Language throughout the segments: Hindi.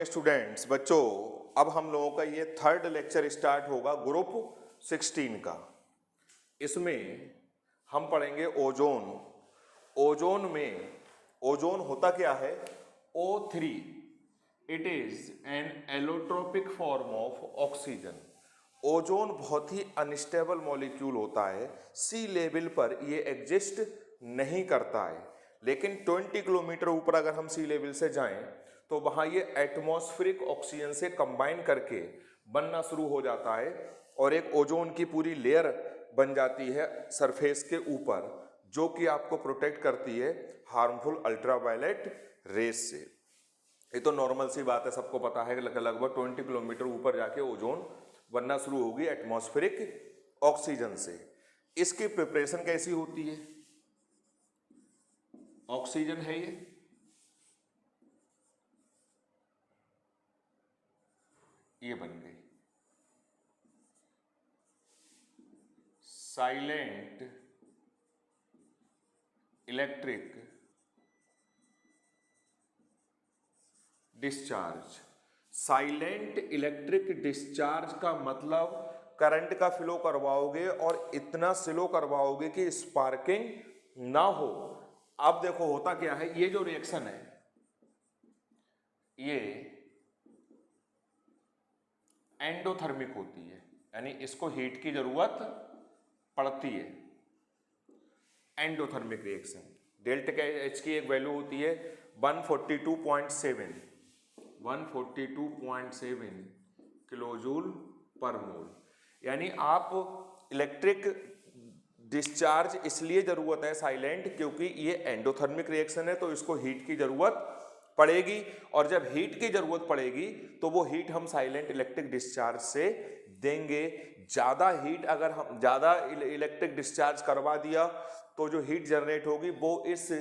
स्टूडेंट्स बच्चों, अब हम लोगों का ये थर्ड लेक्चर स्टार्ट होगा ग्रुप 16 का। इसमें हम पढ़ेंगे ओजोन। ओजोन में ओजोन होता क्या है? O3 it is an allotropic form of oxygen. Ozone बहुत ही अनस्टेबल मॉलिक्यूल होता है। सी लेवल पर ये एग्जिस्ट नहीं करता है, लेकिन 20 किलोमीटर ऊपर अगर हम सी लेवल से जाएं तो वहाँ ये एटमॉस्फेरिक ऑक्सीजन से कंबाइन करके बनना शुरू हो जाता है और एक ओजोन की पूरी लेयर बन जाती है सरफेस के ऊपर, जो कि आपको प्रोटेक्ट करती है हार्मफुल अल्ट्रावायलेट रेज से। ये तो नॉर्मल सी बात है, सबको पता है कि लगभग 20 किलोमीटर ऊपर जाके ओजोन बनना शुरू होगी एटमॉस्फेरिक ऑक्सीजन से। इसकी प्रिपरेशन कैसी होती है? ऑक्सीजन है ये बन गई silent electric discharge. Silent electric discharge का मतलब करंट का फ्लो करवाओगे और इतना स्लो करवाओगे कि स्पार्किंग ना हो। अब देखो होता क्या है, ये जो रिएक्शन है ये एंडोथर्मिक होती है, यानी इसको हीट की जरूरत पड़ती है। एंडोथर्मिक रिएक्शन डेल्टा एच की एक वैल्यू होती है 142.7 किलोजूल पर मोल। यानी आप इलेक्ट्रिक डिस्चार्ज इसलिए जरूरत है साइलेंट, क्योंकि ये एंडोथर्मिक रिएक्शन है तो इसको हीट की जरूरत पड़ेगी, और जब हीट की जरूरत पड़ेगी तो वो हीट हम साइलेंट इलेक्ट्रिक डिस्चार्ज से देंगे। ज्यादा हीट अगर हम ज्यादा इलेक्ट्रिक डिस्चार्ज करवा दिया तो जो हीट जनरेट होगी वो इस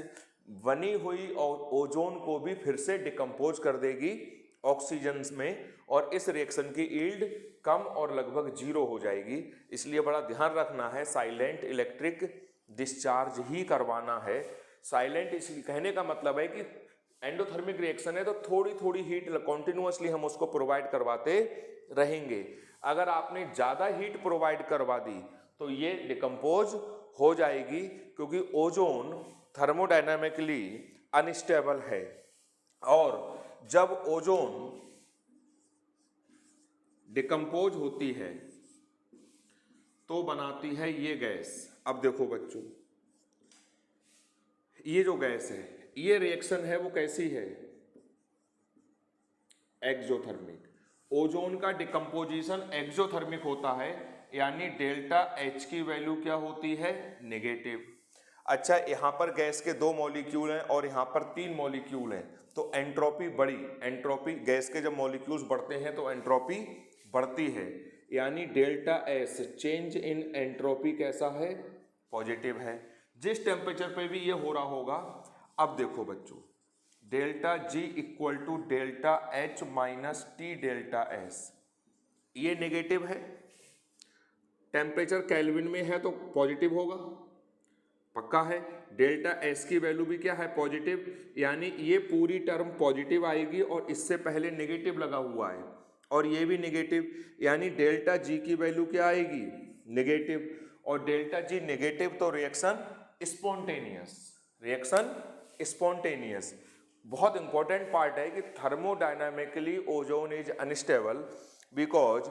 बनी हुई ओजोन को भी फिर से डिकम्पोज कर देगी ऑक्सीजन में, और इस रिएक्शन की यील्ड कम और लगभग जीरो हो जाएगी। इसलिए बड़ा ध्यान रखना है, साइलेंट इलेक्ट्रिक डिस्चार्ज ही करवाना है। साइलेंट इसलिए कहने का मतलब है कि एंडोथर्मिक रिएक्शन है तो थोड़ी थोड़ी हीट कॉन्टिन्यूसली हम उसको प्रोवाइड करवाते रहेंगे। अगर आपने ज्यादा हीट प्रोवाइड करवा दी तो ये डिकम्पोज हो जाएगी, क्योंकि ओजोन थर्मोडायनामिकली अनस्टेबल है। और जब ओजोन डिकम्पोज होती है तो बनाती है ये गैस। अब देखो बच्चों, ये जो गैस है, ये रिएक्शन है वो कैसी है? एक्सोथर्मिक। ओजोन का डिकम्पोजिशन एक्सोथर्मिक होता है, यानी डेल्टा एच की वैल्यू क्या होती है? नेगेटिव। अच्छा, यहां पर गैस के 2 मॉलिक्यूल हैं और यहां पर 3 मॉलिक्यूल हैं, तो एंट्रोपी बढ़ी। एंट्रोपी, गैस के जब मॉलिक्यूल्स बढ़ते हैं तो एंट्रोपी बढ़ती है, यानी delta S change in entropy कैसा है? पॉजिटिव है। जिस टेम्परेचर पे भी ये हो रहा होगा, अब देखो बच्चों, delta G equal to delta H minus T delta S, ये नेगेटिव है। टेम्परेचर केल्विन में है तो पॉजिटिव होगा, पक्का है। डेल्टा एस की वैल्यू भी क्या है? पॉजिटिव, यानी ये पूरी टर्म पॉजिटिव आएगी और इससे पहले नेगेटिव लगा हुआ है और ये भी नेगेटिव, यानी डेल्टा जी की वैल्यू क्या आएगी? नेगेटिव। और डेल्टा जी नेगेटिव तो रिएक्शन स्पॉन्टेनियस। रिएक्शन स्पॉन्टेनियस बहुत इंपॉर्टेंट पार्ट है कि thermodynamically ozone is unstable because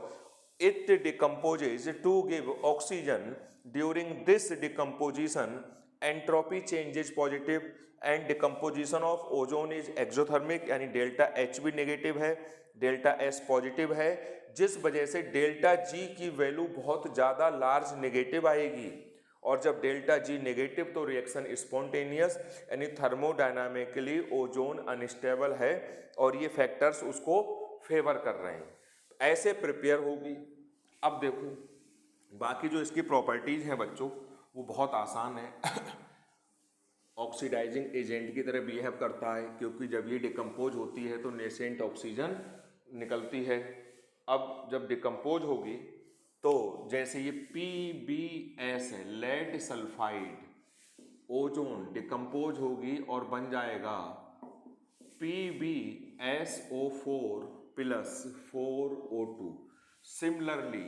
it decomposes to give oxygen. During this decomposition entropy change is positive and decomposition of ozone is exothermic, यानी डेल्टा H भी नेगेटिव है, डेल्टा S पॉजिटिव है, जिस वजह से डेल्टा G की वैल्यू बहुत ज़्यादा लार्ज नेगेटिव आएगी। और जब डेल्टा G नेगेटिव तो रिएक्शन स्पॉन्टेनियस, यानी थर्मोडायनामिकली ओजोन अनस्टेबल है और ये फैक्टर्स उसको फेवर कर रहे हैं। ऐसे प्रिपेयर होगी। अब देखो बाकी जो इसकी प्रॉपर्टीज हैं बच्चों वो बहुत आसान है। ऑक्सीडाइजिंग एजेंट की तरह बिहेव करता है, क्योंकि जब ये डिकम्पोज होती है तो नेसेंट ऑक्सीजन निकलती है। अब जब डिकम्पोज होगी तो जैसे ये PbS है, लेड सल्फाइड, ओजोन डिकम्पोज होगी और बन जाएगा Pb SO4 plus 4O2। Similarly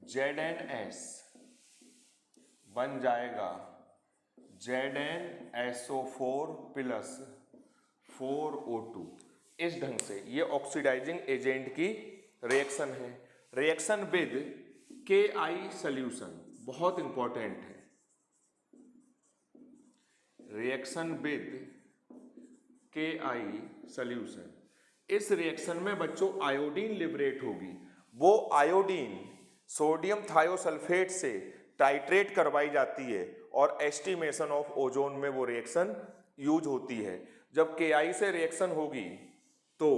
ZnS बन जाएगा ZnSO4 प्लस 4O2। इस ढंग से ये ऑक्सीडाइजिंग एजेंट की रिएक्शन है। रिएक्शन विद KI सॉल्यूशन बहुत इंपॉर्टेंट है। रिएक्शन विद KI सॉल्यूशन, इस रिएक्शन में बच्चों आयोडीन लिबरेट होगी। वो आयोडीन सोडियम थायोसल्फेट से टाइट्रेट करवाई जाती है और एस्टिमेशन ऑफ ओजोन में वो रिएक्शन यूज होती है। जब KI से रिएक्शन होगी तो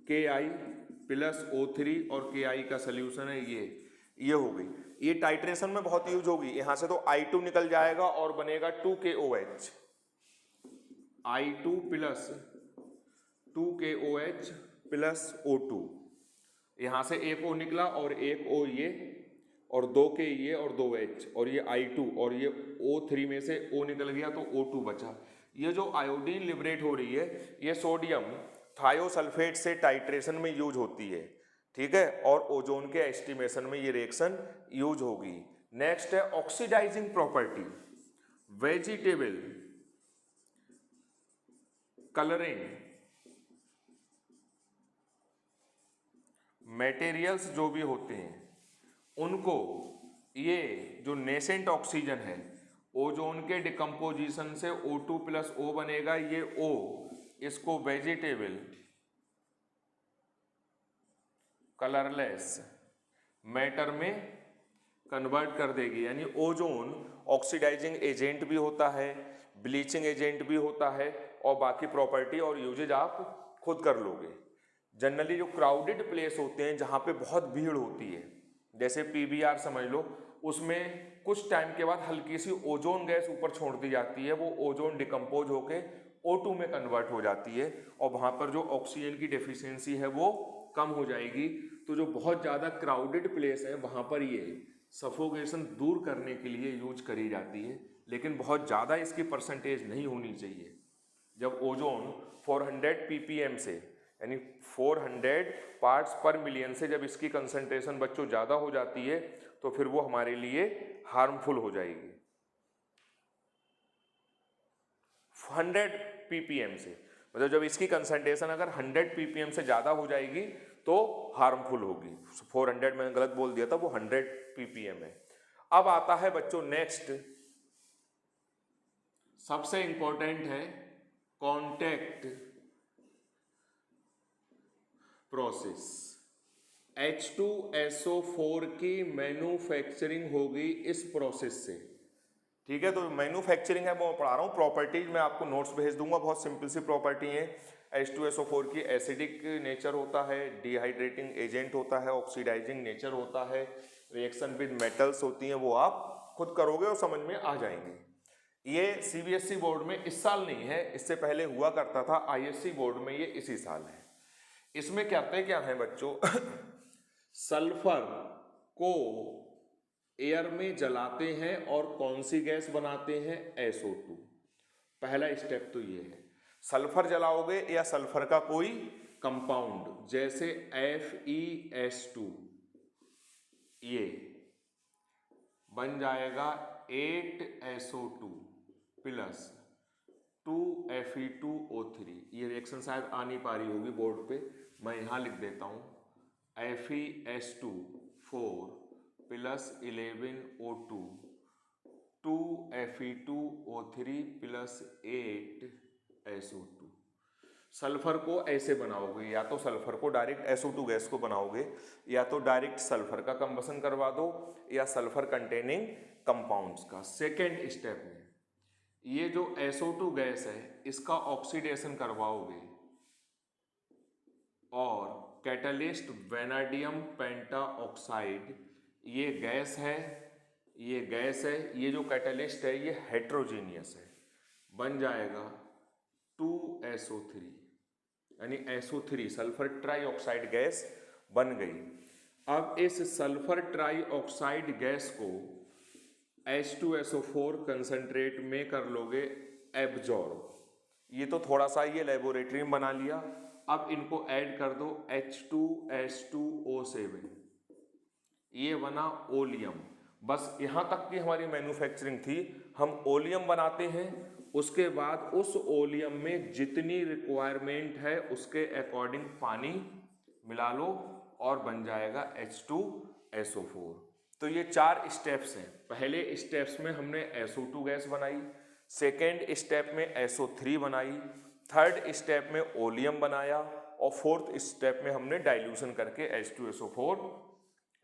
KI प्लस O3 और KI का सोल्यूशन है ये हो गई। ये टाइट्रेशन में बहुत यूज होगी। यहां से तो I2 निकल जाएगा और बनेगा 2KOH, I2 plus 2KOH plus O2। यहां से एक O निकला और एक O ये और 2K ये और 2H और ये I2 और ये O3 में से O निकल गया तो O2 बचा। ये जो आयोडीन लिबरेट हो रही है ये सोडियम थायोसल्फेट से टाइट्रेशन में यूज होती है, ठीक है, और ओजोन के एस्टिमेशन में ये रिएक्शन यूज होगी। नेक्स्ट है oxidising property. Vegetable colouring materials जो भी होते हैं उनको ये जो नेसेंट ऑक्सीजन है ओजोन के डिकम्पोजिशन से O2 प्लस O बनेगा, ये O इसको वेजिटेबल कलरलेस मैटर में कन्वर्ट कर देगी। यानी ओजोन ऑक्सीडाइजिंग एजेंट भी होता है, ब्लीचिंग एजेंट भी होता है और बाकी प्रॉपर्टी और यूजेज आप खुद कर लोगे। जनरली जो क्राउडेड प्लेस होते हैं जहाँ पे बहुत भीड़ होती है, जैसे PBR समझ लो, उसमें कुछ टाइम के बाद हल्की सी ओजोन गैस ऊपर छोड़ दी जाती है। वो ओजोन डिकम्पोज होके O2 में कन्वर्ट हो जाती है और वहाँ पर जो ऑक्सीजन की डेफिशिएंसी है वो कम हो जाएगी। तो जो बहुत ज़्यादा क्राउडेड प्लेस है वहाँ पर ये सफोकेशन दूर करने के लिए यूज करी जाती है, लेकिन बहुत ज़्यादा इसकी परसेंटेज नहीं होनी चाहिए। जब ओजोन 400 ppm से यानी 400 पार्ट्स पर मिलियन से जब इसकी कंसंट्रेशन बच्चों ज़्यादा हो जाती है तो फिर वो हमारे लिए हार्मफुल हो जाएगी। 100 ppm से मतलब जब इसकी कंसंट्रेशन अगर 100 ppm से ज़्यादा हो जाएगी तो हार्मफुल होगी। 400 मैंने गलत बोल दिया था, वो 100 ppm है। अब आता है बच्चों नेक्स्ट, सबसे इंपॉर्टेंट है कॉन्टैक्ट प्रोसेस। H2SO4 की मैन्युफैक्चरिंग होगी इस प्रोसेस से, ठीक है। तो मैन्युफैक्चरिंग है वो पढ़ा रहा हूँ। प्रॉपर्टीज मैं आपको नोट्स भेज दूंगा, बहुत सिंपल सी प्रॉपर्टी है। H2SO4 की एसिडिक नेचर होता है, डिहाइड्रेटिंग एजेंट होता है, ऑक्सीडाइजिंग नेचर होता है, रिएक्शन विद मेटल्स होती हैं, वो आप खुद करोगे और समझ में आ जाएंगे। ये CBSE बोर्ड में इस साल नहीं है, इससे पहले हुआ करता था। ISC बोर्ड में ये इसी साल है। इसमें क्या है बच्चों सल्फर को एयर में जलाते हैं और कौन सी गैस बनाते हैं? SO2। पहला स्टेप तो ये है। सल्फर जलाओगे या सल्फर का कोई कंपाउंड जैसे FeS2, ये बन जाएगा 8SO2 प्लस 2Fe2O3। ये रिएक्शन शायद आ नहीं पा रही होगी बोर्ड पे, मैं यहाँ लिख देता हूँ। FeS2 4 plus 11O2 2Fe2O3 plus 8SO2। Sulphur को ऐसे बनाओगे, या तो सल्फर को डायरेक्ट SO2 गैस को बनाओगे, या तो डायरेक्ट सल्फर का कंबसन करवा दो, या सल्फर कंटेनिंग कंपाउंड्स का। सेकेंड स्टेप में ये जो SO2 गैस है इसका ऑक्सीडेशन करवाओगे और कैटलिस्ट वेनाडियम पेंटाऑक्साइड, ये गैस है, ये जो कैटलिस्ट है ये हेट्रोजीनियस है, बन जाएगा 2SO3 यानी SO3 सल्फर ट्राईऑक्साइड गैस बन गई। अब इस सल्फर ट्राईऑक्साइड गैस को H2SO4 कंसंट्रेट में कर लोगे एब्जॉर्ब, ये तो थोड़ा सा ये लेबोरेटरी में बना लिया। अब इनको ऐड कर दो H2S2O7, ये बना ओलियम। बस यहाँ तक की हमारी मैन्युफैक्चरिंग थी। हम ओलियम बनाते हैं, उसके बाद उस ओलियम में जितनी रिक्वायरमेंट है उसके अकॉर्डिंग पानी मिला लो और बन जाएगा H2SO4। तो ये 4 स्टेप्स हैं। पहले स्टेप्स में हमने SO2 गैस बनाई, सेकेंड स्टेप में SO3 बनाई, थर्ड स्टेप में ओलियम बनाया और फोर्थ स्टेप में हमने डाइल्यूशन करके H2SO4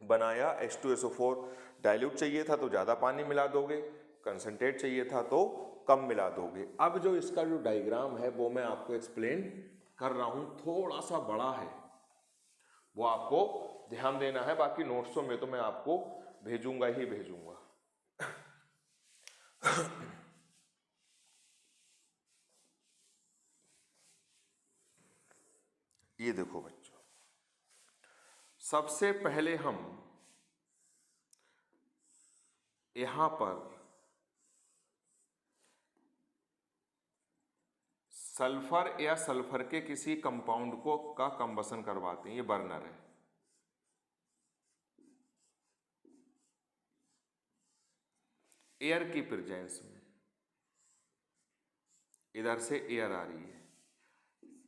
बनाया। H2SO4 डाइल्यूट चाहिए था तो ज़्यादा पानी मिला दोगे, कंसंट्रेट चाहिए था तो कम मिला दोगे। अब जो इसका जो डायग्राम है वो मैं आपको एक्सप्लेन कर रहा हूँ, थोड़ा सा बड़ा है, वो आपको ध्यान देना है। बाकी नोट्सों में तो मैं आपको भेजूंगा ही भेजूंगा। ये देखो बच्चों, सबसे पहले हम यहां पर सल्फर या सल्फर के किसी कंपाउंड को का कंबसन करवाते हैं। ये बर्नर है, एयर की प्रेजेंस में, इधर से एयर आ रही है।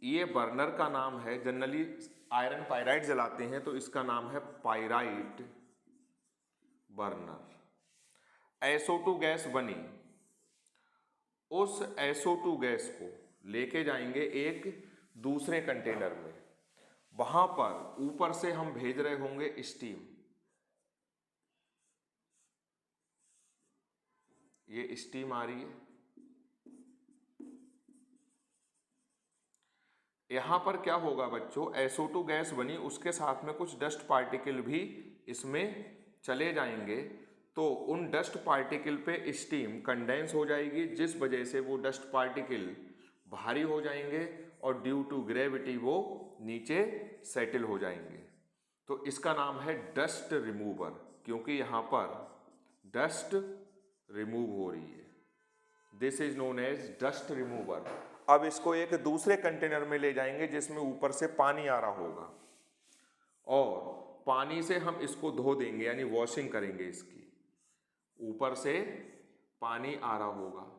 ये बर्नर का नाम है, जनरली आयरन पाइराइट जलाते हैं तो इसका नाम है पाइराइट बर्नर। SO2 गैस बनी, उस SO2 गैस को लेके जाएंगे एक दूसरे कंटेनर में, वहां पर ऊपर से हम भेज रहे होंगे स्टीम। ये स्टीम आ रही है, यहां पर क्या होगा बच्चों, SO2 गैस बनी, उसके साथ में कुछ डस्ट पार्टिकल भी इसमें चले जाएंगे, तो उन डस्ट पार्टिकल पे स्टीम कंडेंस हो जाएगी, जिस वजह से वो डस्ट पार्टिकल भारी हो जाएंगे और ड्यू टू ग्रेविटी वो नीचे सेटल हो जाएंगे। तो इसका नाम है डस्ट रिमूवर, क्योंकि यहाँ पर डस्ट रिमूव हो रही है। This is known as dust remover. अब इसको एक दूसरे कंटेनर में ले जाएंगे जिसमें ऊपर से पानी आ रहा होगा, और पानी से हम इसको धो देंगे, यानी वॉशिंग करेंगे इसकी। ऊपर से पानी आ रहा होगा,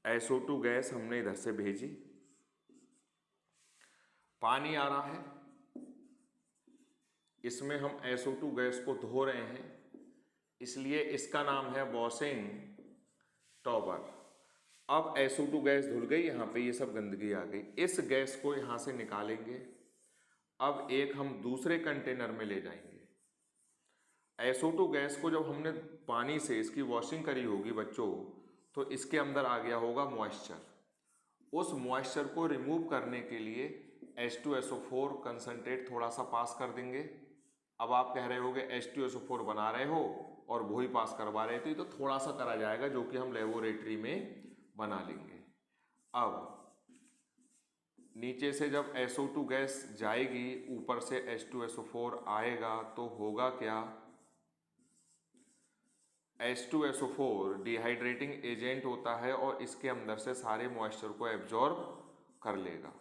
SO2 गैस हमने इधर से भेजी, पानी आ रहा है, इसमें हम SO2 गैस को धो रहे हैं, इसलिए इसका नाम है वॉशिंग टॉवर। अब SO2 गैस धुल गई, यहाँ पे ये सब गंदगी आ गई, इस गैस को यहाँ से निकालेंगे। अब एक हम दूसरे कंटेनर में ले जाएंगे। SO2 गैस को जब हमने पानी से इसकी वॉशिंग करी होगी बच्चों, तो इसके अंदर आ गया होगा मॉइस्चर। उस मॉइस्चर को रिमूव करने के लिए H2SO4 कंसनट्रेट थोड़ा सा पास कर देंगे। अब आप कह रहे होगे H2SO4 बना रहे हो और वो ही पास करवा रहे थे, तो थोड़ा सा करा जाएगा जो कि हम लेबोरेटरी में बना लेंगे। अब नीचे से जब SO2 गैस जाएगी, ऊपर से H2SO4 आएगा, तो होगा क्या, H2SO4 डिहाइड्रेटिंग एजेंट होता है और इसके अंदर से सारे मॉइस्चर को एब्जॉर्ब कर लेगा।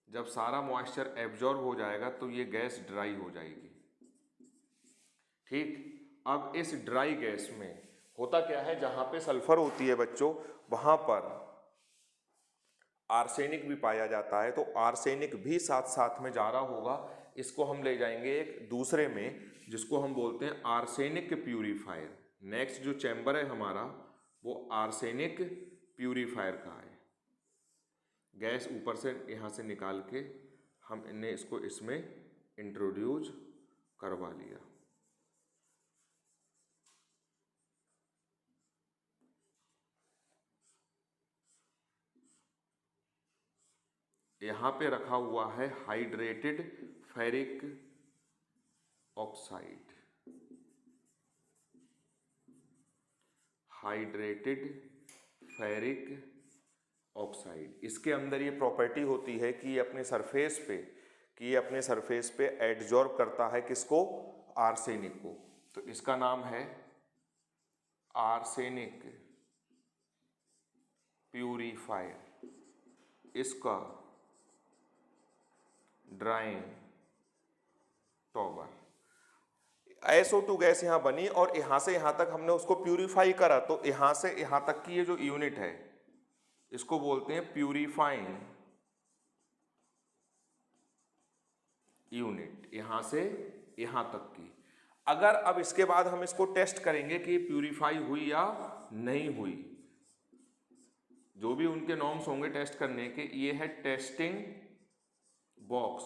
जब सारा मॉइस्चर एब्जॉर्ब हो जाएगा तो ये गैस ड्राई हो जाएगी। ठीक, अब इस ड्राई गैस में होता क्या है, जहां पे सल्फर होती है बच्चों, वहां पर आर्सेनिक भी पाया जाता है, तो आर्सेनिक भी साथ साथ में जा रहा होगा। इसको हम ले जाएंगे एक दूसरे में, जिसको हम बोलते हैं आर्सेनिक प्यूरीफायर। नेक्स्ट जो चैम्बर है हमारा, वो आर्सेनिक प्यूरीफायर का है। गैस ऊपर से यहाँ से निकाल के हमने इसको इसमें इंट्रोड्यूस करवा लिया। यहाँ पे रखा हुआ है hydrated ferric oxide, hydrated ferric oxide. इसके अंदर ये प्रॉपर्टी होती है कि ये अपने सरफेस पे एडजॉर्ब करता है किसको, आर्सेनिक को। तो इसका नाम है आर्सेनिक प्यूरीफायर, इसका ड्राइंग टॉवर। SO2 गैस यहाँ बनी और यहाँ से यहाँ तक हमने उसको प्यूरिफाई करा, तो यहाँ से यहाँ तक की ये जो यूनिट है इसको बोलते हैं प्यूरिफाइंग यूनिट, यहाँ से यहाँ तक की। अगर अब इसके बाद हम इसको टेस्ट करेंगे कि प्यूरिफाई हुई या नहीं हुई, जो भी उनके नॉर्म्स होंगे टेस्ट करने के, ये है टेस्टिंग बॉक्स।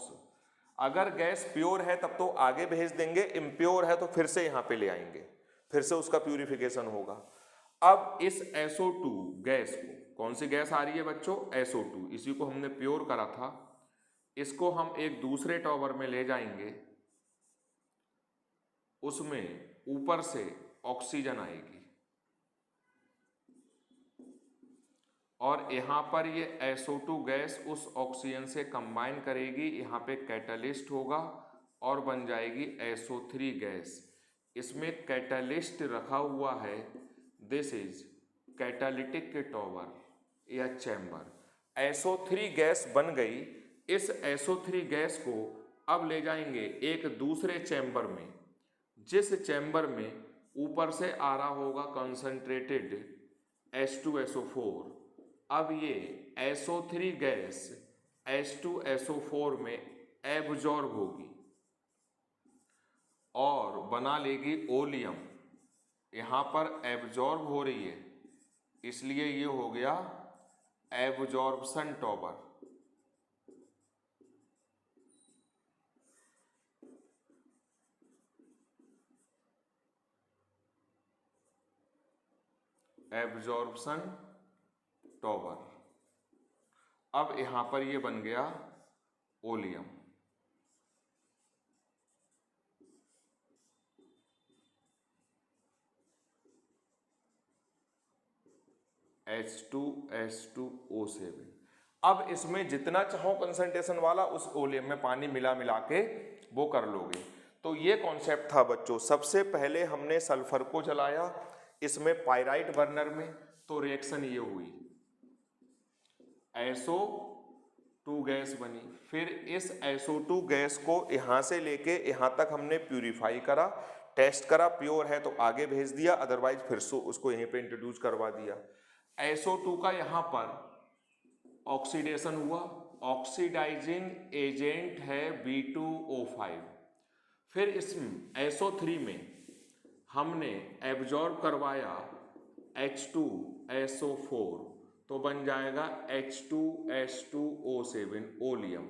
अगर गैस प्योर है तब तो आगे भेज देंगे, इम्प्योर है तो फिर से यहाँ पे ले आएंगे, फिर से उसका प्यूरिफिकेशन होगा। अब इस SO2 गैस को, कौन सी गैस आ रही है बच्चों, SO2, इसी को हमने प्योर करा था, इसको हम एक दूसरे टॉवर में ले जाएंगे, उसमें ऊपर से ऑक्सीजन आएगी और यहाँ पर ये SO2 गैस उस ऑक्सीजन से कंबाइन करेगी, यहाँ पे कैटालिस्ट होगा और बन जाएगी SO3 गैस। इसमें कैटालिस्ट रखा हुआ है, दिस इज कैटालिटिक टॉवर या चैम्बर। SO3 गैस बन गई, इस SO3 गैस को अब ले जाएंगे एक दूसरे चैम्बर में, जिस चैम्बर में ऊपर से आ रहा होगा कंसंट्रेटेड H2SO4। अब ये SO3 गैस H2SO4 में एब्जॉर्ब होगी और बना लेगी ओलियम। यहाँ पर एब्जॉर्ब हो रही है इसलिए ये हो गया एब्जॉर्प्शन टॉवर। Absorption tower. अब यहां पर ये बन गया ओलियम। H2SO7। अब इसमें जितना चाहो कंसंट्रेशन वाला उस ओलियम में पानी मिला मिला के वो कर लोगे। तो ये कॉन्सेप्ट था बच्चों। सबसे पहले हमने सल्फर को जलाया इसमें पाइराइट बर्नर में, तो रिएक्शन ये हुई, SO2 गैस बनी। फिर इस SO2 गैस को यहाँ से लेके यहाँ तक हमने प्यूरिफाई करा, टेस्ट करा, प्योर है तो आगे भेज दिया, अदरवाइज फिर से उसको यहीं पे इंट्रोड्यूस करवा दिया। SO2 का यहाँ पर ऑक्सीडेशन हुआ, ऑक्सीडाइजिंग एजेंट है B2O5। फिर इस SO3 में हमने एब्जॉर्ब करवाया H2SO4, तो बन जाएगा H2S2O7 ओलियम।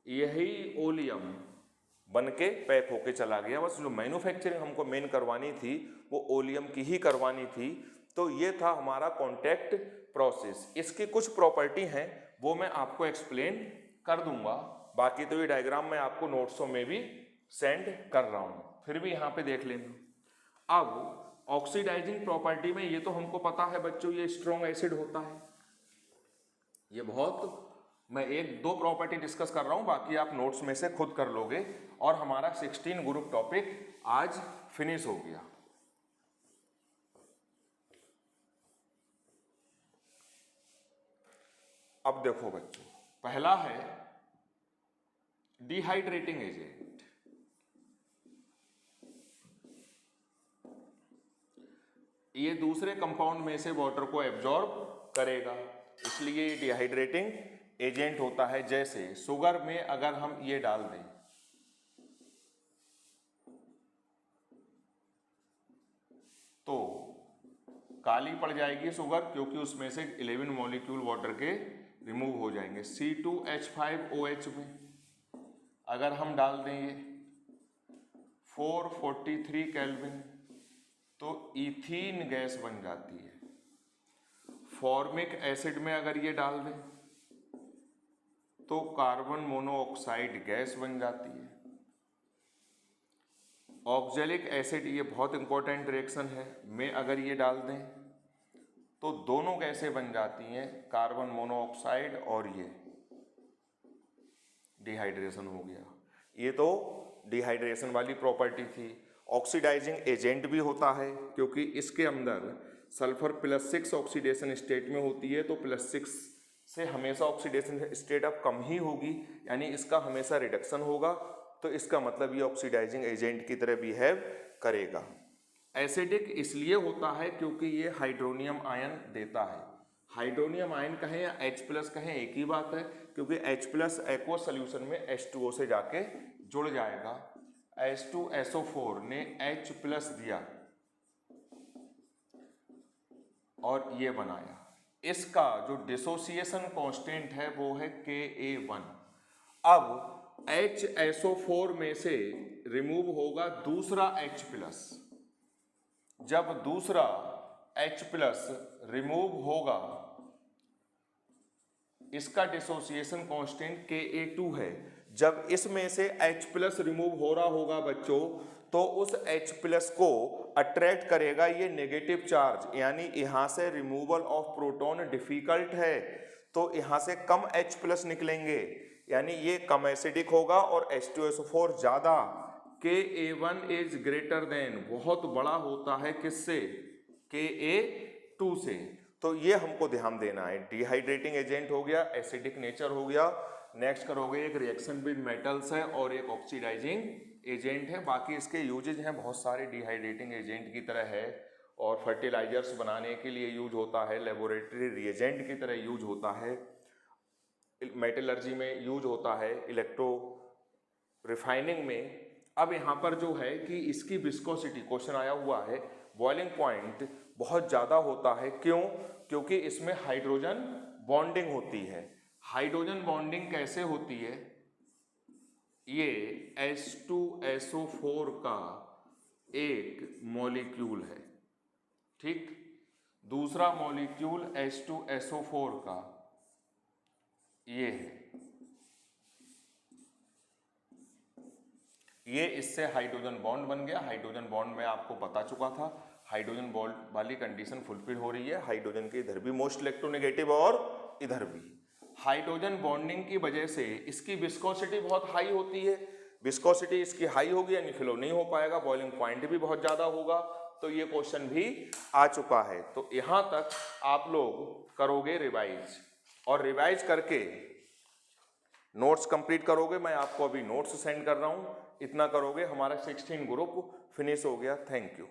यही ओलियम बन के पैक होके चला गया। बस जो मैन्युफैक्चरिंग हमको मेन करवानी थी वो ओलियम की ही करवानी थी। तो ये था हमारा कॉन्टैक्ट प्रोसेस। इसकी कुछ प्रॉपर्टी हैं वो मैं आपको एक्सप्लेन कर दूंगा, बाकी तो ये डायग्राम मैं आपको नोट्सों में भी सेंड कर रहा हूँ, फिर भी यहाँ पे देख लेना। अब ऑक्सीडाइजिंग प्रॉपर्टी में ये तो हमको पता है बच्चों, ये स्ट्रॉन्ग एसिड होता है। ये बहुत, मैं एक दो प्रॉपर्टी डिस्कस कर रहा हूँ, बाकी आप नोट्स में से खुद कर लोगे। और हमारा 16 ग्रुप टॉपिक आज फिनिश हो गया। अब देखो बच्चों, पहला है डिहाइड्रेटिंग एजेंट। ये दूसरे कंपाउंड में से वाटर को एब्जॉर्ब करेगा, इसलिए ये डिहाइड्रेटिंग एजेंट होता है। जैसे शुगर में अगर हम ये डाल दें तो काली पड़ जाएगी शुगर, क्योंकि उसमें से 11 मॉलिक्यूल वाटर के रिमूव हो जाएंगे। C2H5OH में अगर हम डाल दें ये 443 केल्विन, तो इथीन गैस बन जाती है। फॉर्मिक एसिड में अगर ये डाल दें तो कार्बन मोनोऑक्साइड गैस बन जाती है। ऑक्जेलिक एसिड, ये बहुत इंपॉर्टेंट रिएक्शन है, में अगर ये डाल दें तो दोनों गैसें बन जाती हैं, कार्बन मोनोऑक्साइड, और ये डिहाइड्रेशन हो गया। ये तो डिहाइड्रेशन वाली प्रॉपर्टी थी। ऑक्सीडाइजिंग एजेंट भी होता है, क्योंकि इसके अंदर सल्फर +6 ऑक्सीडेशन स्टेट में होती है, तो +6 से हमेशा ऑक्सीडेशन स्टेट अब कम ही होगी, यानी इसका हमेशा रिडक्शन होगा, तो इसका मतलब ये ऑक्सीडाइजिंग एजेंट की तरह बिहेव करेगा। एसिडिक इसलिए होता है क्योंकि ये हाइड्रोनियम आयन देता है। हाइड्रोनियम आयन कहें या H+ कहें एक ही बात है, क्योंकि H+ एक्वस सोल्यूशन में H2O से जाके जुड़ जाएगा। H2SO4 ने H+ दिया और ये बनाया। इसका जो डिसोसिएशन कांस्टेंट है वो है Ka1। अब HSO4 में से रिमूव होगा दूसरा H+। जब दूसरा H+ रिमूव होगा, इसका डिसोसिएशन कांस्टेंट Ka2 है। जब इसमें से H+ रिमूव हो रहा होगा बच्चों, तो उस H+ को अट्रैक्ट करेगा ये नेगेटिव चार्ज, यानी यहां से रिमूवल ऑफ प्रोटॉन डिफिकल्ट है, तो यहां से कम H+ निकलेंगे, यानी ये कम एसिडिक होगा और H2SO4 ज्यादा। Ka1 इज ग्रेटर देन, बहुत बड़ा होता है किससे? Ka2 से। तो ये हमको ध्यान देना है। डिहाइड्रेटिंग एजेंट हो गया, एसिडिक नेचर हो गया। नेक्स्ट करोगे एक रिएक्शन विद मेटल्स है और एक ऑक्सीडाइजिंग एजेंट है। बाकी इसके यूजेज हैं बहुत सारे, डिहाइड्रेटिंग एजेंट की तरह है, और फर्टिलाइजर्स बनाने के लिए यूज होता है, लेबोरेटरी रिएजेंट की तरह यूज होता है, मेटलर्जी में यूज होता है, इलेक्ट्रो रिफाइनिंग में। अब यहाँ पर जो है कि इसकी विस्कोसिटी, क्वेश्चन आया हुआ है, बॉइलिंग पॉइंट बहुत ज़्यादा होता है। क्यों? क्योंकि इसमें हाइड्रोजन बॉन्डिंग होती है। हाइड्रोजन बॉन्डिंग कैसे होती है? ये H2SO4 का एक मॉलिक्यूल है, ठीक, दूसरा मॉलिक्यूल H2SO4 का ये है, ये इससे हाइड्रोजन बॉन्ड बन गया। हाइड्रोजन बॉन्ड में आपको बता चुका था, हाइड्रोजन बॉन्ड वाली कंडीशन फुलफिल हो रही है। हाइड्रोजन के इधर भी मोस्ट इलेक्ट्रोनेगेटिव और इधर भी। हाइड्रोजन बॉन्डिंग की वजह से इसकी विस्कोसिटी बहुत हाई होती है। विस्कोसिटी इसकी हाई होगी यानी फ्लो नहीं हो पाएगा, बॉइलिंग पॉइंट भी बहुत ज्यादा होगा। तो ये क्वेश्चन भी आ चुका है। तो यहां तक आप लोग करोगे रिवाइज, और रिवाइज करके नोट्स कंप्लीट करोगे। मैं आपको अभी नोट्स सेंड कर रहा हूं, इतना करोगे, हमारा 16 ग्रुप फिनिश हो गया। Thank you.